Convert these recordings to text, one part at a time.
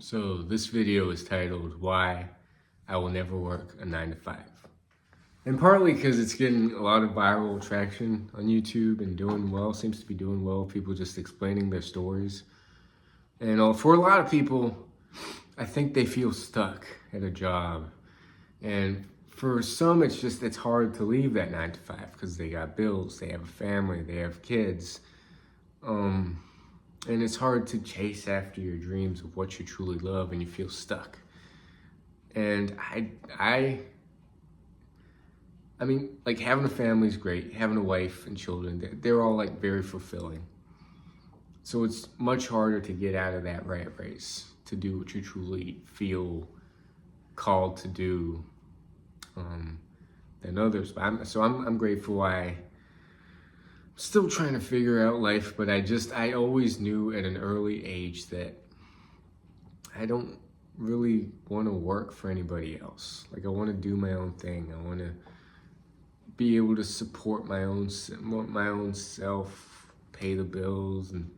So this video is titled Why I Will Never Work a 9 to 5. And partly because it's getting a lot of viral traction on YouTube and doing well, seems to be doing well. People just explaining their stories. And for a lot of people, I think they feel stuck at a job. And for some, it's hard to leave that 9 to 5 because they got bills, they have a family, they have kids. And it's hard to chase after your dreams of what you truly love and you feel stuck. And I mean, like having a family is great. Having a wife and children, they're all like very fulfilling. So it's much harder to get out of that rat race, to do what you truly feel called to do than others. But I'm grateful. I'm still trying to figure out life, but I always knew at an early age that I don't really want to work for anybody else. Like I want to do my own thing. I want to be able to support my own self, pay the bills, and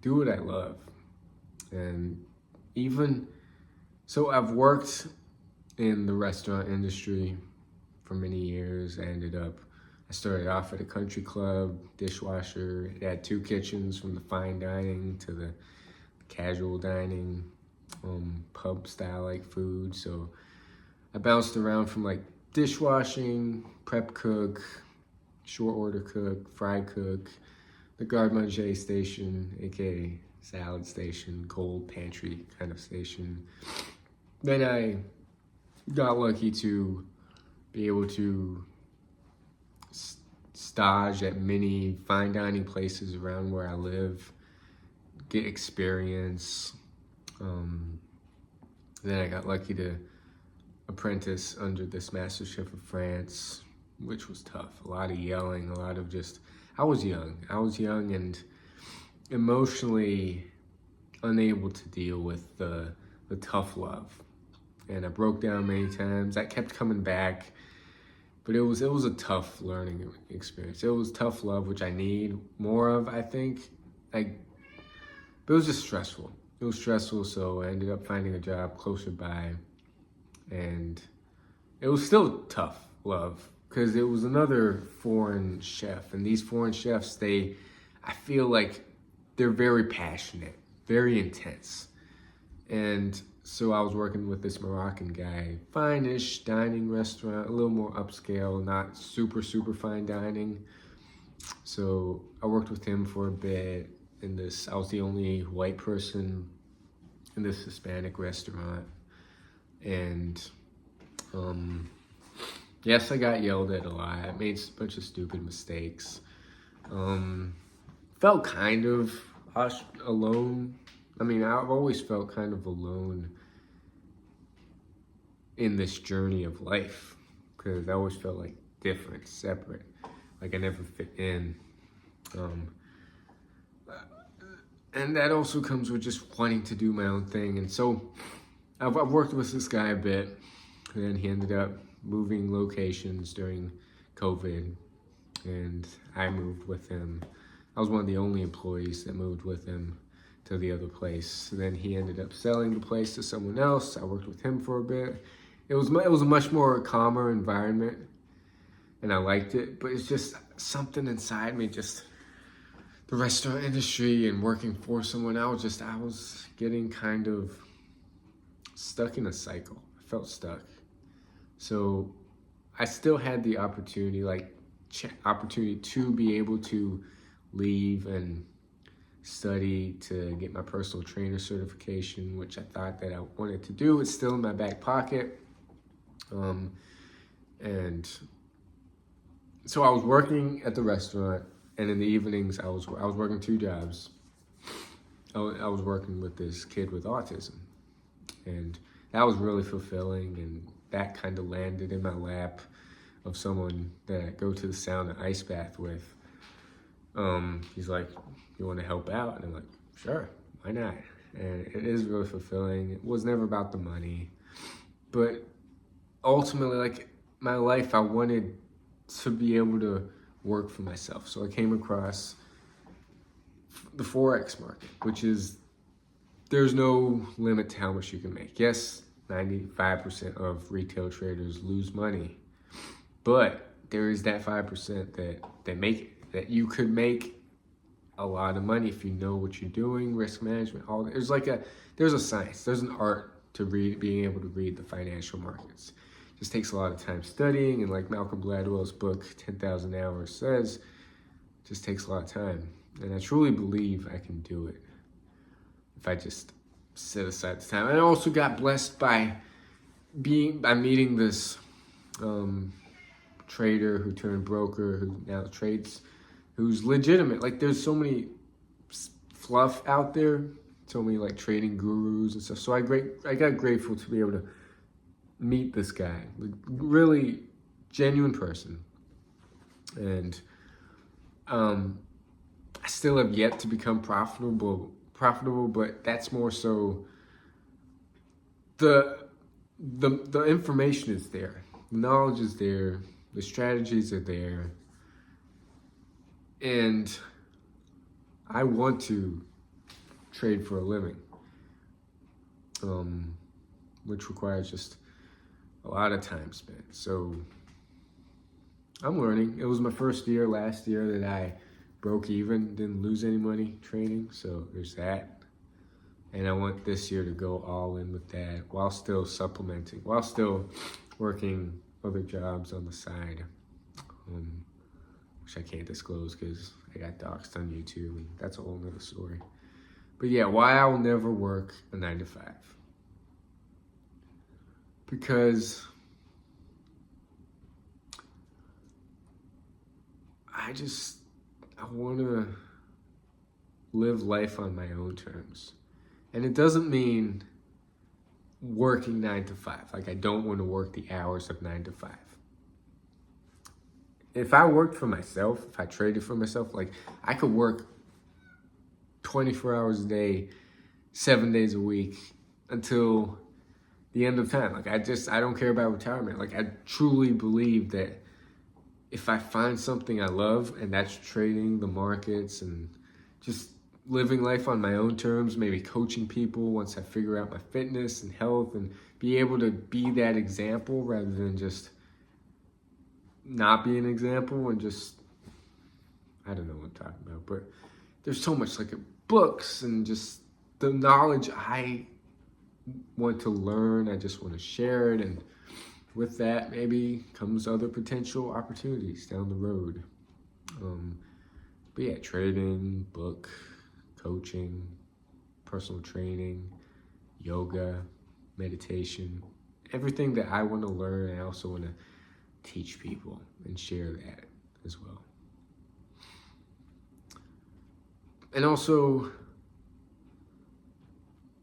do what I love. And even so, I've worked in the restaurant industry for many years. I started off at a country club, dishwasher. It had two kitchens, from the fine dining to the casual dining, pub style like food. So I bounced around from like dishwashing, prep cook, short order cook, fry cook, the garde manger station, aka salad station, cold pantry kind of station. Then I got lucky to be able to stage at many fine dining places around where I live, get experience. Then I got lucky to apprentice under this Master Chef of France, which was tough. A lot of yelling, a lot of I was young and emotionally unable to deal with the tough love. And I broke down many times. I kept coming back, but it was a tough learning experience. It was tough love, which I need more of, I think. But it was just stressful. It was stressful, so I ended up finding a job closer by. And it was still tough love because it was another foreign chef. And these foreign chefs, I feel like they're very passionate, very intense. And so I was working with this Moroccan guy, fine-ish dining restaurant, a little more upscale, not super, super fine dining. So I worked with him for a bit I was the only white person in this Hispanic restaurant. And yes, I got yelled at a lot. I made a bunch of stupid mistakes. Felt kind of alone. I mean, I've always felt kind of alone in this journey of life because I always felt like different, separate, like I never fit in. And that also comes with just wanting to do my own thing. And so I've worked with this guy a bit, and then he ended up moving locations during COVID, and I moved with him. I was one of the only employees that moved with him to the other place. Then he ended up selling the place to someone else. I worked with him for a bit. It was a much more calmer environment, and I liked it. But it's just something inside me, just the restaurant industry and working for someone. I was getting kind of stuck in a cycle. I felt stuck. So I still had the opportunity to be able to leave and study to get my personal trainer certification, which I thought that I wanted to do. It's still in my back pocket. And so I was working at the restaurant, and in the evenings I was working two jobs. I was working with this kid with autism, and that was really fulfilling, and that kind of landed in my lap of someone that I go to the sauna ice bath with. He's like, "You want to help out?" And I'm like, "Sure, why not?" And it is really fulfilling. It was never about the money, but ultimately, like my life, I wanted to be able to work for myself. So I came across the Forex market, which is there's no limit to how much you can make. Yes, 95% of retail traders lose money, but there is that 5% that make it, that you could make a lot of money if you know what you're doing, risk management, all that. There's a science, there's an art to being able to read the financial markets. It just takes a lot of time studying, and like Malcolm Gladwell's book, 10,000 Hours says, it just takes a lot of time. And I truly believe I can do it if I just set aside the time. And I also got blessed by meeting this trader who turned broker, who now trades, who's legitimate. Like, there's so many fluff out there, so many like trading gurus and stuff. So I got grateful to be able to meet this guy, like, really genuine person. And I still have yet to become profitable, but that's more so the information is there, the knowledge is there, the strategies are there, and I want to trade for a living, which requires just a lot of time spent. So I'm learning. It was my first year last year that I broke even, didn't lose any money trading, so there's that. And I want this year to go all in with that while still supplementing, while still working other jobs on the side, which I can't disclose because I got doxxed on YouTube, and that's a whole nother story. But yeah, why I will never work a 9-to-5. Because I want to live life on my own terms. And it doesn't mean working 9-to-5. Like, I don't want to work the hours of 9-to-5. If I worked for myself, if I traded for myself, like, I could work 24 hours a day, 7 days a week until the end of time. Like, I don't care about retirement. Like, I truly believe that if I find something I love, and that's trading the markets and just living life on my own terms, maybe coaching people once I figure out my fitness and health, and be able to be that example rather than just not be an example and just, I don't know what I'm talking about, but there's so much, like, books and just the knowledge I want to learn. I just want to share it, and with that maybe comes other potential opportunities down the road. But yeah, trading, book, coaching, personal training, yoga, meditation, everything that I want to learn, I also want to teach people and share that as well. And also,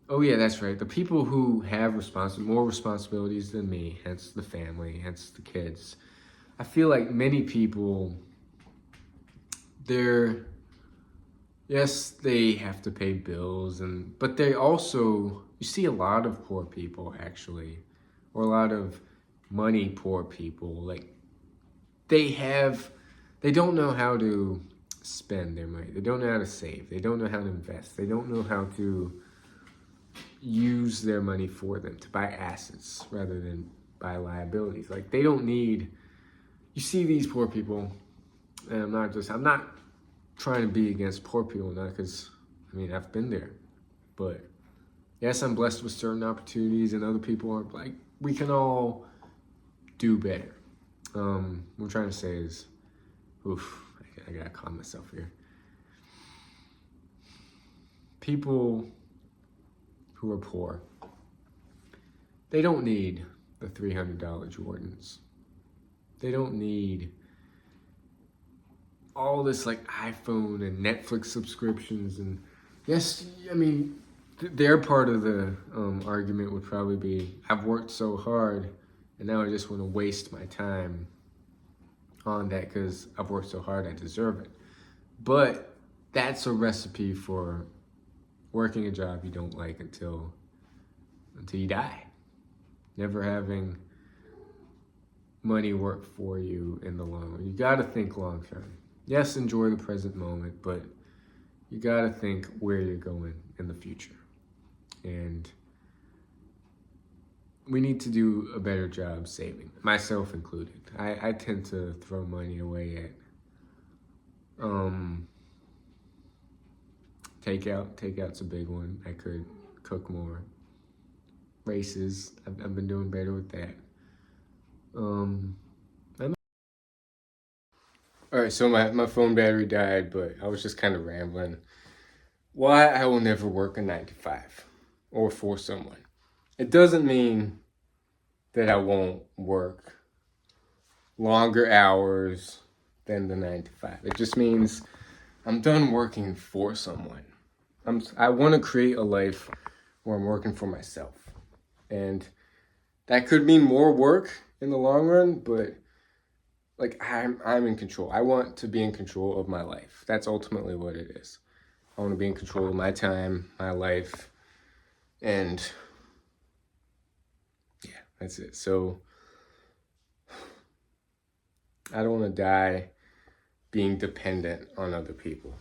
oh yeah, that's right, the people who have more responsibilities than me, hence the family, hence the kids, I feel like many people, yes, they have to pay bills, but they also, you see a lot of poor people actually, or a lot of money poor people, like, they don't know how to spend their money, they don't know how to save, they don't know how to invest, they don't know how to use their money for them, to buy assets rather than buy liabilities. Like, they don't need, you see these poor people, and I'm not trying to be against poor people, not because, I mean, I've been there, but yes, I'm blessed with certain opportunities, and other people aren't. Like, we can all do better. What I'm trying to say is, I gotta calm myself here. People who are poor, they don't need the $300 Jordans. They don't need all this, like, iPhone and Netflix subscriptions. And yes, I mean, their part of the argument would probably be, I've worked so hard and now I just want to waste my time on that because I've worked so hard, I deserve it. But that's a recipe for working a job you don't like until you die. Never having money work for you in the long run. You got to think long term. Yes, enjoy the present moment, but you got to think where you're going in the future. And we need to do a better job saving, myself included. I tend to throw money away at takeout. Takeout's a big one. I could cook more. Races, I've been doing better with that. All right, so my phone battery died, but I was just kind of rambling. Why I will never work a 9 to 5 or for someone. It doesn't mean that I won't work longer hours than the 9 to 5. It just means I'm done working for someone. I want to create a life where I'm working for myself. And that could mean more work in the long run, but like I'm in control. I want to be in control of my life. That's ultimately what it is. I want to be in control of my time, my life, and yeah, that's it. So I don't want to die being dependent on other people.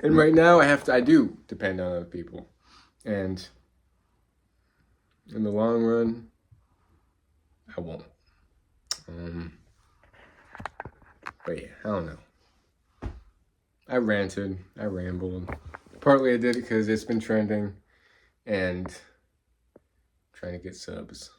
And right now I do depend on other people. And in the long run, I won't. But yeah, I don't know. I ranted, I rambled. Partly I did it because it's been trending and trying to get subs.